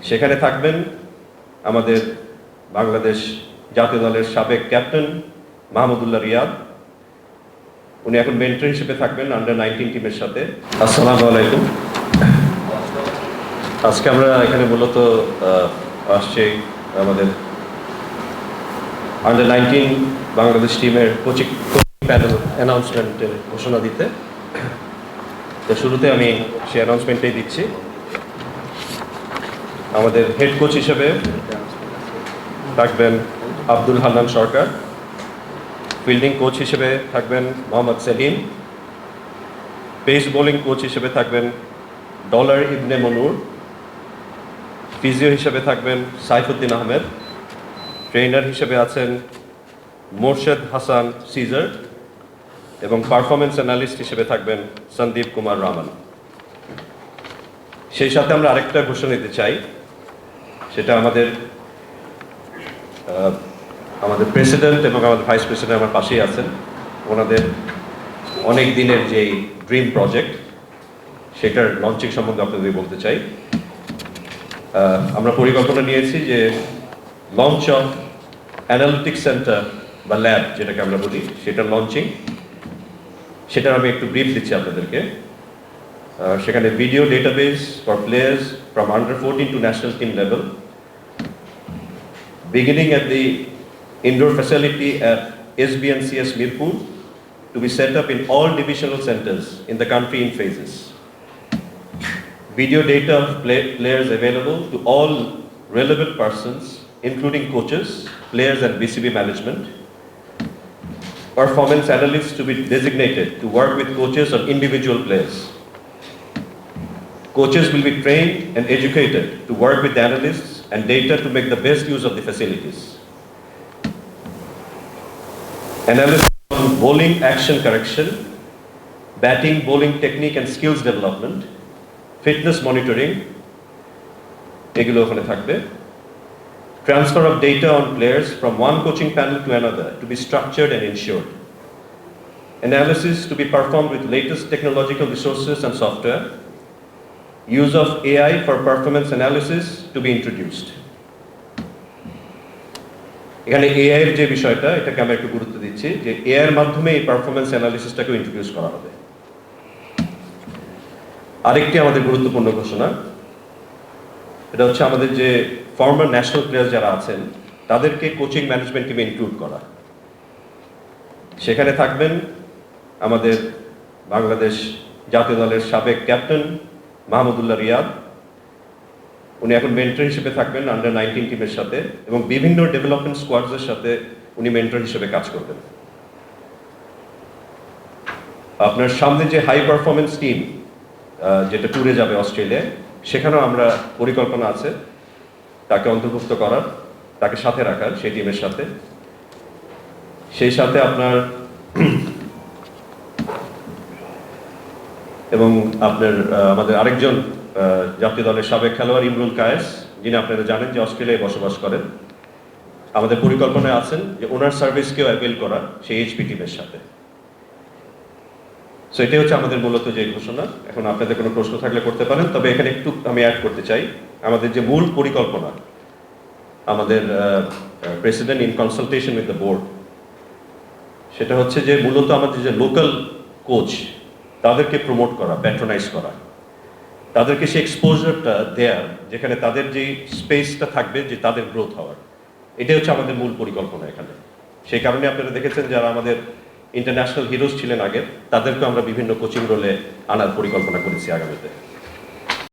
সেখানে থাকবেন আমাদের বাংলাদেশ জাতীয় দলের সাবেক ক্যাপ্টেন মাহমুদুল্লাহ রিয়াদ। উনি এখন মেন্টর হিসেবে থাকবেন আন্ডার-19 টিমের সাথে। আসসালামু আলাইকুম। আজকে আমরা এখানে মূলত আসছি আমাদের আন্ডার-19 বাংলাদেশ টিমের কোচিং প্যানেল অ্যানাউন্সমেন্টের ঘোষণা দিতে। তো শুরুতে আমি সেই অ্যানাউন্সমেন্টটাই দিচ্ছি। আমাদের হেড কোচ হিসেবে থাকবেন আব্দুল হান্নান সরকার। ফিল্ডিং কোচ হিসেবে থাকবেন Mohammad Selim. Pace bowling coach হিসেবে থাকবেন ডলার ইবনে মনুর। ফিজিও হিসেবে থাকবেন সাইফুদ্দিন আহমেদ। ট্রেনার হিসেবে আছেন মোর্শেদ হাসান সিজার এবং পারফরমেন্স অ্যানালিস্ট হিসেবে থাকবেন সন্দীপ কুমার রামান। সেই সাথে আমরা আরেকটা ঘোষণা দিতে চাই, সেটা আমাদের প্রেসিডেন্ট এবং আমাদের ভাইস প্রেসিডেন্ট আমার পাশেই আছেন। ওনাদের অনেক দিনের যেই ড্রিম প্রজেক্ট, সেটার লঞ্চিং সম্বন্ধে আপনাদের বলতে চাই। আমরা পরিকল্পনা নিয়েছি যে লঞ্চ অফ অ্যানালিটিক্স সেন্টার বা ল্যাব যেটাকে আমরা বলি, সেটার লঞ্চিং, সেটার আমি একটু ব্রিফ দিচ্ছি আপনাদেরকে। সেখানে video database for players from আন্ডার-14 to national team level, beginning at the indoor facility at SBNCS Mirpur, to be set up in all divisional centers in the country in phases. Video data of players available to all relevant persons, including coaches, players and BCB management. Performance analysts to be designated to work with coaches on individual players. Coaches will be trained and educated to work with the analysts and data to make the best use of the facilities. Analysis on bowling action correction, batting, bowling technique and skills development, fitness monitoring, এগুলো ওখানে থাকবে। Transfer of data on players from one coaching panel to another to be structured and ensured. Analysis to be performed with latest technological resources and software. Use of AI for performance analysis to be introduced. এখানে AI এর যে বিষয়টা, এটাকে আমরা একটু গুরুত্ব দিচ্ছি যে AI এর মাধ্যমে এই পারফরম্যান্স অ্যানালিসিসটাকে ইন্ট্রোডিউস করা হবে। আরেকটি আমাদের গুরুত্বপূর্ণ ঘোষণা, এটা হচ্ছে আমাদের যে ফর্মার ন্যাশনাল প্লেয়ার যারা আছেন তাদেরকে কোচিং ম্যানেজমেন্ট টিমে ইনক্লুড করা। সেখানে থাকবেন আমাদের বাংলাদেশ জাতীয় দলের সাবেক ক্যাপ্টেন মাহমুদুল্লাহ রিয়াদ। উনি এখন মেন্টর হিসেবে থাকবেন আন্ডার-19 টিমের সাথে এবং বিভিন্ন ডেভেলপমেন্ট স্কোয়াডসের সাথে উনি মেন্টর হিসেবে কাজ করবেন। আপনার সামনে যে হাই পারফরমেন্স টিম যেটা ট্যুরে যাবে অস্ট্রেলিয়ায়, সেখানেও আমরা পরিকল্পনা আছে তাকে অন্তর্ভুক্ত করার, তাকে সাথে রাখার সেই টিমের সাথে। সেই সাথে আপনার এবং আমাদের আরেকজন জাতীয় দলের সাবেক খেলোয়াড় ইমরুল কায়েস, যিনি আপনারা জানেন যে অস্ট্রেলিয়ায় বসবাস করেন। আমাদের পরিকল্পনায় আছেন যে ওনার সার্ভিসকেও অ্যাভেল করা সেই এইচপি টিমের সাথে। সো এটাই হচ্ছে আমাদের মূলত যে ঘোষণা। এখন আপনাদের কোনো প্রশ্ন থাকলে করতে পারেন, তবে এখানে একটু আমি অ্যাড করতে চাই, আমাদের যে মূল পরিকল্পনা, আমাদের president in consultation with the board, সেটা হচ্ছে যে মূলত আমাদের যে লোকাল কোচ তাদেরকে প্রমোট করা, প্যাট্রোনাইজ করা, তাদেরকে সেই এক্সপোজারটা দেয়ার যেখানে তাদের যেই স্পেসটা থাকবে যে তাদের গ্রোথ হওয়ার। এটাই হচ্ছে আমাদের মূল পরিকল্পনা এখানে। সেই কারণে আপনারা দেখেছেন যারা আমাদের ইন্টারন্যাশনাল হিরোজ ছিলেন আগে, তাদেরকে আমরা বিভিন্ন কোচিং রোলে আনার পরিকল্পনা করেছি আগামীতে।